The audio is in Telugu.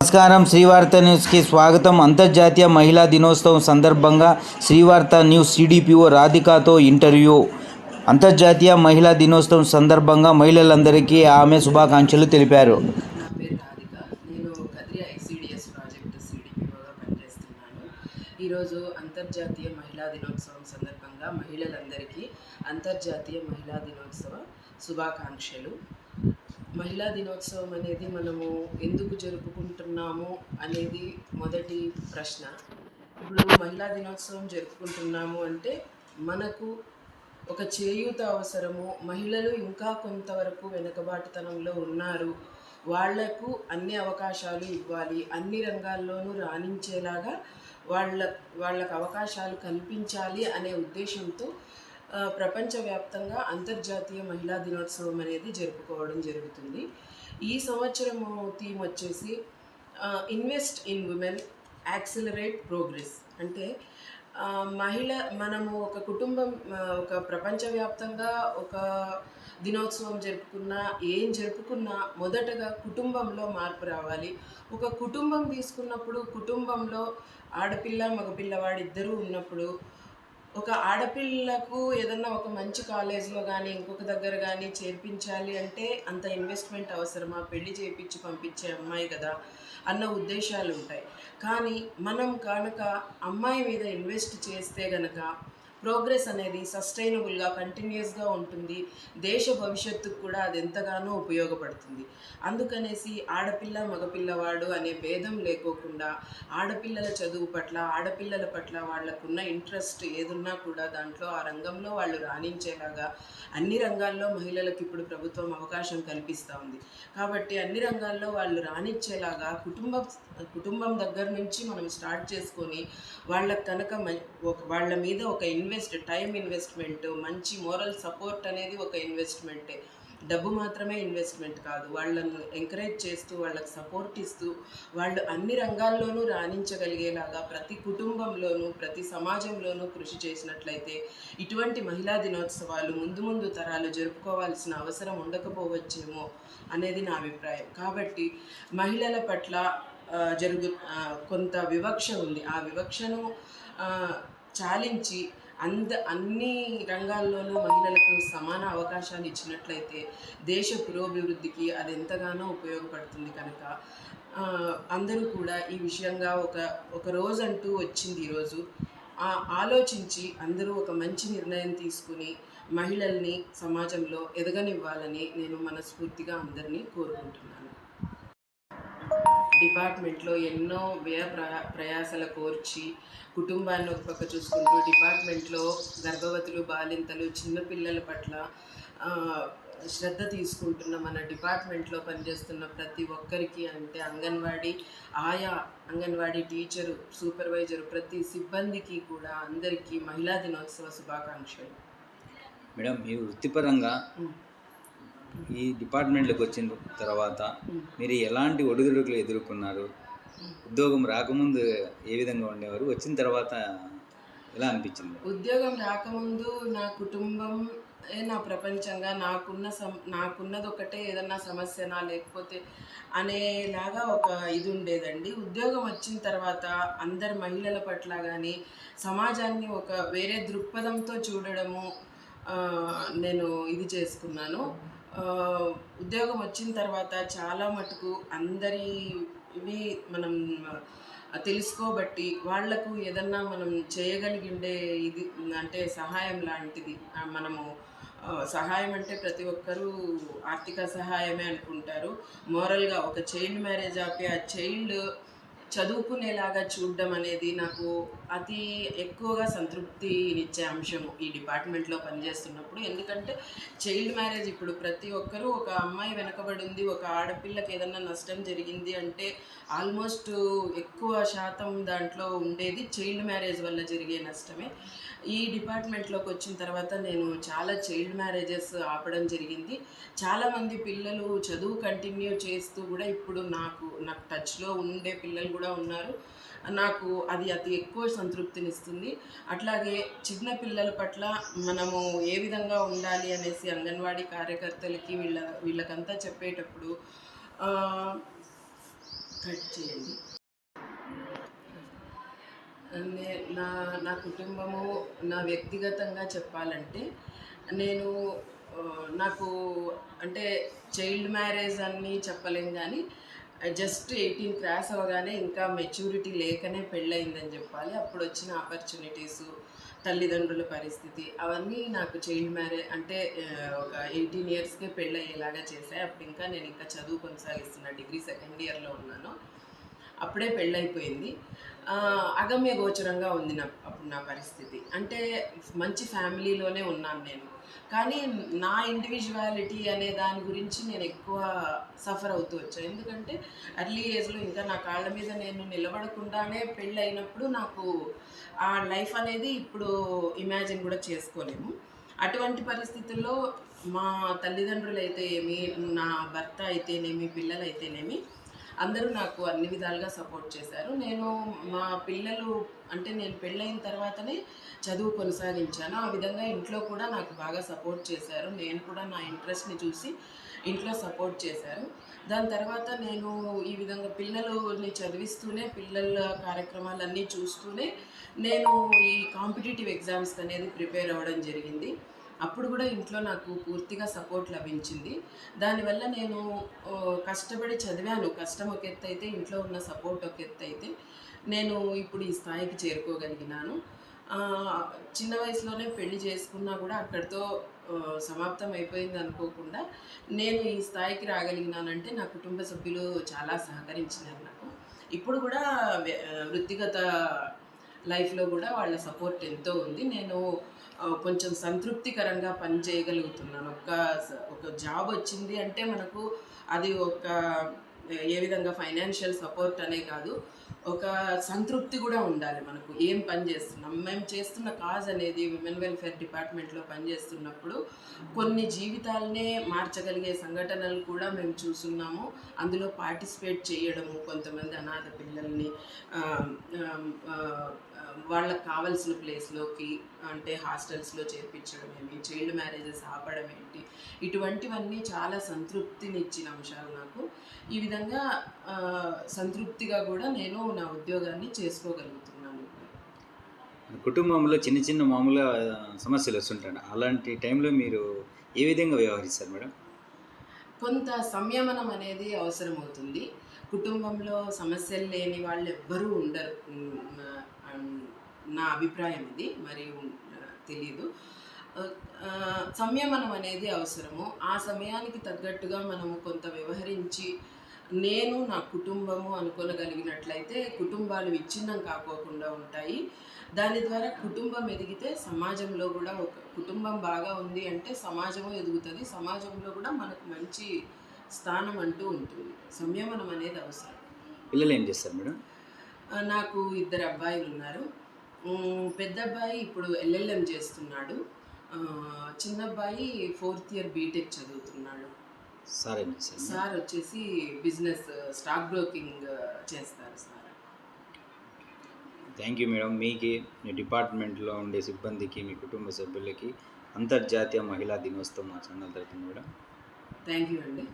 నమస్కారం, శ్రీవార్త న్యూస్కి స్వాగతం. అంతర్జాతీయ మహిళా దినోత్సవం సందర్భంగా శ్రీవార్త న్యూస్ సిడిపిఓ రాధికాతో ఇంటర్వ్యూ. అంతర్జాతీయ మహిళా దినోత్సవం సందర్భంగా మహిళలందరికీ ఆమె శుభాకాంక్షలు తెలిపారు. నా పేరు రాధిక. నేను కదిరి ఐసిడిఎస్ ప్రాజెక్ట్ సిడిపిఓగా పనిచేస్తున్నాను. ఈరోజు అంతర్జాతీయ మహిళా దినోత్సవం సందర్భంగా మహిళలందరికీ అంతర్జాతీయ మహిళా దినోత్సవ శుభాకాంక్షలు. మహిళా దినోత్సవం అనేది మనము ఎందుకు జరుపుకుంటున్నాము అనేది మొదటి ప్రశ్న. ఇప్పుడు మహిళా దినోత్సవం జరుపుకుంటున్నాము అంటే మనకు ఒక చేయూత అవసరము. మహిళలు ఇంకా కొంతవరకు వెనుకబాటుతనంలో ఉన్నారు, వాళ్లకు అన్ని అవకాశాలు ఇవ్వాలి, అన్ని రంగాల్లోనూ రాణించేలాగా వాళ్ళకు అవకాశాలు కల్పించాలి అనే ఉద్దేశంతో ప్రపంచవ్యాప్తంగా అంతర్జాతీయ మహిళా దినోత్సవం అనేది జరుపుకోవడం జరుగుతుంది. ఈ సంవత్సరము థీమ్ వచ్చేసి invest in women, accelerate progress. అంటే మనము ఒక కుటుంబం, ఒక ప్రపంచవ్యాప్తంగా ఒక దినోత్సవం జరుపుకున్నా మొదటగా కుటుంబంలో మార్పు రావాలి. ఒక కుటుంబం తీసుకున్నప్పుడు కుటుంబంలో ఆడపిల్ల మగపిల్లవాడు ఇద్దరూ ఉన్నప్పుడు ఒక ఆడపిల్లకు ఏదన్నా ఒక మంచి కాలేజ్లో కానీ ఇంకొక దగ్గర కానీ చేర్పించాలి అంటే అంత ఇన్వెస్ట్మెంట్ అవసరమా, పెళ్లి చేయించి పంపించే అమ్మాయి కదా అన్న ఉద్దేశాలు ఉంటాయి. కానీ మనం కనుక అమ్మాయి మీద ఇన్వెస్ట్ చేస్తే గనక ప్రోగ్రెస్ అనేది సస్టైనబుల్గా కంటిన్యూస్గా ఉంటుంది. దేశ భవిష్యత్తుకు కూడా అది ఎంతగానో ఉపయోగపడుతుంది. అందుకనేసి ఆడపిల్ల మగపిల్లవాడు అనే భేదం లేకోకుండా ఆడపిల్లల చదువు పట్ల, ఆడపిల్లల పట్ల వాళ్ళకున్న ఇంట్రెస్ట్ ఏదున్నా కూడా దాంట్లో ఆ రంగంలో వాళ్ళు రాణించేలాగా అన్ని రంగాల్లో మహిళలకు ఇప్పుడు ప్రభుత్వం అవకాశం కల్పిస్తూ ఉంది. కాబట్టి అన్ని రంగాల్లో వాళ్ళు రాణించేలాగా కుటుంబం దగ్గర నుంచి మనం స్టార్ట్ చేసుకొని వాళ్ళకి కనుక వాళ్ళ మీద ఒక టైం ఇన్వెస్ట్మెంట్, మంచి మోరల్ సపోర్ట్ అనేది ఒక ఇన్వెస్ట్మెంటే. డబ్బు మాత్రమే ఇన్వెస్ట్మెంట్ కాదు. వాళ్ళను ఎంకరేజ్ చేస్తూ, వాళ్ళకి సపోర్ట్ ఇస్తూ, వాళ్ళు అన్ని రంగాల్లోనూ రాణించగలిగేలాగా ప్రతి కుటుంబంలోనూ ప్రతి సమాజంలోనూ కృషి చేసినట్లయితే ఇటువంటి మహిళా దినోత్సవాలు ముందు తరాలు జరుపుకోవాల్సిన అవసరం ఉండకపోవచ్చేమో అనేది నా అభిప్రాయం. కాబట్టి మహిళల పట్ల కొంత వివక్ష ఉంది. ఆ వివక్షను చాలించి అన్ని రంగాల్లోనూ మహిళలకు సమాన అవకాశాలు ఇచ్చినట్లయితే దేశ పురోభివృద్ధికి అది ఎంతగానో ఉపయోగపడుతుంది. కనుక అందరూ కూడా ఈ విషయంగా ఒక రోజు అంటూ వచ్చింది. ఈరోజు ఆలోచించి అందరూ ఒక మంచి నిర్ణయం తీసుకుని మహిళల్ని సమాజంలో ఎదగనివ్వాలని నేను మనస్ఫూర్తిగా అందరినీ కోరుకుంటున్నాను. డిపార్ట్మెంట్లో ఎన్నో ప్రయాసల కోర్చి కుటుంబాన్ని ఒక పక్క చూసుకుంటూ డిపార్ట్మెంట్లో గర్భవతులు, బాలింతలు, చిన్నపిల్లల పట్ల శ్రద్ధ తీసుకుంటున్న మన డిపార్ట్మెంట్లో పనిచేస్తున్న ప్రతి ఒక్కరికి, అంటే అంగన్వాడీ టీచరు, సూపర్వైజరు, ప్రతి సిబ్బందికి కూడా అందరికీ మహిళా దినోత్సవ శుభాకాంక్షలు. మేడం, మీ వృత్తిపరంగా ఈ డిపార్ట్మెంట్లోకి వచ్చిన తర్వాత మీరు ఎలాంటి ఒడిదుడుకులు ఎదుర్కొన్నారు? ఉద్యోగం రాకముందు ఏ విధంగా ఉండేవారు, వచ్చిన తర్వాత ఎలా అనిపించింది? ఉద్యోగం రాకముందు నా కుటుంబం నా ప్రపంచంగా, నాకున్నది ఒకటే, ఏదన్నా సమస్యనా లేకపోతే అనేలాగా ఒక ఇది ఉండేదండి. ఉద్యోగం వచ్చిన తర్వాత అందరు మహిళల పట్ల కానీ సమాజాన్ని ఒక వేరే దృక్పథంతో చూడడము నేను ఇది చేసుకున్నాను. ఉద్యోగం వచ్చిన తర్వాత చాలా మటుకు అందరివి మనం తెలుసుకోబట్టి వాళ్లకు ఏదన్నా మనం చేయగలిగిండే ఇది అంటే సహాయం లాంటిది. మనము సహాయం అంటే ప్రతి ఒక్కరూ ఆర్థిక సహాయమే అనుకుంటారు. మోరల్గా ఒక చైల్డ్ మ్యారేజ్ ఆపి ఆ చైల్డ్ చదువుకునేలాగా చూడడం అనేది నాకు అతి ఎక్కువగా సంతృప్తినిచ్చే అంశము ఈ డిపార్ట్మెంట్లో పనిచేస్తున్నప్పుడు. ఎందుకంటే చైల్డ్ మ్యారేజ్ ఇప్పుడు ప్రతి ఒక్కరూ, ఒక అమ్మాయి వెనకబడి ఉంది, ఒక ఆడపిల్లకి ఏదన్నా నష్టం జరిగింది అంటే ఆల్మోస్ట్ ఎక్కువ శాతం దాంట్లో ఉండేది చైల్డ్ మ్యారేజ్ వల్ల జరిగే నష్టమే. ఈ డిపార్ట్మెంట్లోకి వచ్చిన తర్వాత నేను చాలా చైల్డ్ మ్యారేజెస్ ఆపడం జరిగింది. చాలామంది పిల్లలు చదువు కంటిన్యూ చేస్తూ కూడా ఇప్పుడు నాకు టచ్లో ఉండే పిల్లలు కూడా ఉన్నారు. నాకు అది అతి ఎక్కువ సంతృప్తినిస్తుంది. అట్లాగే చిన్న పిల్లల పట్ల మనము ఏ విధంగా ఉండాలి అనేసి అంగన్వాడీ కార్యకర్తలకి వీళ్ళకంతా చెప్పేటప్పుడు కట్ చేయండి. నా నా కుటుంబము, నా వ్యక్తిగతంగా చెప్పాలంటే నేను నాకు అంటే చైల్డ్ మ్యారేజ్ అని చెప్పలేం కానీ జస్ట్ 18 క్రాస్ అవ్వగానే ఇంకా మెచ్యూరిటీ లేకనే పెళ్ళయిందని చెప్పాలి. అప్పుడు వచ్చిన ఆపర్చునిటీసు, తల్లిదండ్రుల పరిస్థితి అవన్నీ నాకు చైల్డ్ మ్యారేజ్ అంటే ఒక 18 ఇయర్స్కే పెళ్ళయ్యేలాగా చేశాయి. అప్పుడు ఇంకా నేను ఇంకా చదువు కొనసాగిస్తున్నా, డిగ్రీ సెకండ్ ఇయర్లో ఉన్నాను. అప్పుడే పెళ్ళైపోయింది. అగమ్య గోచరంగా ఉంది అప్పుడు నా పరిస్థితి. అంటే మంచి ఫ్యామిలీలోనే ఉన్నాను నేను. కానీ నా ఇండివిజువాలిటీ అనే దాని గురించి నేను ఎక్కువ సఫర్ అవుతూ వచ్చాను. ఎందుకంటే ఎర్లీ ఏజ్‌లో ఇంకా నా కాళ్ళ మీద నేను నిలబడకుండానే పెళ్ళైనప్పుడు నాకు ఆ లైఫ్ అనేది ఇప్పుడు ఇమాజిన్ కూడా చేసుకోలేము. అటువంటి పరిస్థితుల్లో మా తల్లిదండ్రులైతే ఏమి, నా భర్త అయితేనేమి, పిల్లలైతేనేమి అందరూ నాకు అన్ని విధాలుగా సపోర్ట్ చేశారు. నేను మా పిల్లలు అంటే నేను పెళ్ళైన తర్వాతనే చదువు కొనసాగించాను. ఆ విధంగా ఇంట్లో కూడా నాకు బాగా సపోర్ట్ చేశారు. నేను కూడా నా ఇంట్రెస్ట్‌ని చూసి ఇంట్లో సపోర్ట్ చేశారు. దాని తర్వాత నేను ఈ విధంగా పిల్లలని చదివిస్తూనే, పిల్లల కార్యక్రమాలన్నీ చూస్తూనే నేను ఈ కాంపిటీటివ్ ఎగ్జామ్స్‌కి అనేది ప్రిపేర్ అవ్వడం జరిగింది. అప్పుడు కూడా ఇంట్లో నాకు పూర్తిగా సపోర్ట్ లభించింది. దానివల్ల నేను కష్టపడి చదివాను. కష్టం ఒక ఎత్తైతే, ఇంట్లో ఉన్న సపోర్ట్ ఒక ఎత్తైతే నేను ఇప్పుడు ఈ స్థాయికి చేరుకోగలిగినాను. చిన్న వయసులోనే పెళ్లి చేసుకున్నా కూడా అక్కడితో సమాప్తం అయిపోయింది అనుకోకుండా నేను ఈ స్థాయికి రాగలిగినానంటే నా కుటుంబ సభ్యులు చాలా సహకరించినారు నాకు. ఇప్పుడు కూడా వృత్తిగత లైఫ్‌లో కూడా వాళ్ళ సపోర్ట్ ఎంతో ఉంది. నేను కొంచెం సంతృప్తికరంగా పని చేయగలుగుతున్నాను. ఒక జాబ్ వచ్చింది అంటే మనకు అది ఒక ఏ విధంగా ఫైనాన్షియల్ సపోర్ట్ అనే కాదు, ఒక సంతృప్తి కూడా ఉండాలి మనకు. ఏం పని చేస్తున్నాం, మేము చేస్తున్న కాజ్ అనేది విమెన్ వెల్ఫేర్ డిపార్ట్మెంట్లో పనిచేస్తున్నప్పుడు కొన్ని జీవితాలనే మార్చగలిగే సంఘటనలు కూడా మేము చూస్తున్నాము. అందులో పార్టిసిపేట్ చేయడము, కొంతమంది అనాథ పిల్లల్ని వాళ్ళకి కావాల్సిన ప్లేస్లోకి అంటే హాస్టల్స్లో చేర్పించడం ఏమి, చైల్డ్ మ్యారేజెస్ ఆపడం ఏంటి, ఇటువంటివన్నీ చాలా సంతృప్తినిచ్చిన అంశాలు నాకు. ఈ విధంగా సంతృప్తిగా కూడా నేను నా ఉద్యోగాన్ని చేసుకోగలుగుతున్నాను. కుటుంబంలో చిన్న చిన్న మామూలుగా సమస్యలు వస్తుంటాయి. అలాంటి టైంలో మీరు ఏ విధంగా వ్యవహరిస్తారు మేడం? కొంత సంయమనం అనేది అవసరమవుతుంది. కుటుంబంలో సమస్యలు లేని వాళ్ళు ఎవ్వరూ ఉండరు. నా అభిప్రాయం ఇది. మరి తెలీదు. సంయమనం అనేది అవసరము. ఆ సమయానికి తగ్గట్టుగా మనము కొంత వ్యవహరించి నేను నా కుటుంబము అనుకోగలిగినట్లయితే కుటుంబాలు విచ్ఛిన్నం కాకోకుండా ఉంటాయి. దాని ద్వారా కుటుంబం ఎదిగితే సమాజంలో కూడా ఒక కుటుంబం బాగా ఉంది అంటే సమాజము ఎదుగుతుంది. సమాజంలో కూడా మనకు మంచి స్థానం అంటూ ఉంటుంది. సంయమనం అనేది అవసరం. పిల్లలు ఏం చేస్తారు మేడం? నాకు 2 అబ్బాయిలు ఉన్నారు. పెద్ద అబ్బాయి ఇప్పుడు ఎల్ఎల్ఎం చేస్తున్నాడు. చిన్న అబ్బాయి 4th ఇయర్ బీటెక్ చదువుతున్నాడు. సార్ ఏం చేస్తారు? సార్ వచ్చేసి బిజినెస్ స్టాక్ బ్రోకింగ్ చేస్తారు సార్. Thank you madam. మీకి, మీ డిపార్ట్మెంట్లో ఉండే సిబ్బందికి, మీ కుటుంబ సభ్యులకి అంతర్జాతీయ మహిళా దినోత్సవం మా ఛానల్ తరపున మేడం. థ్యాంక్ యూ అండి.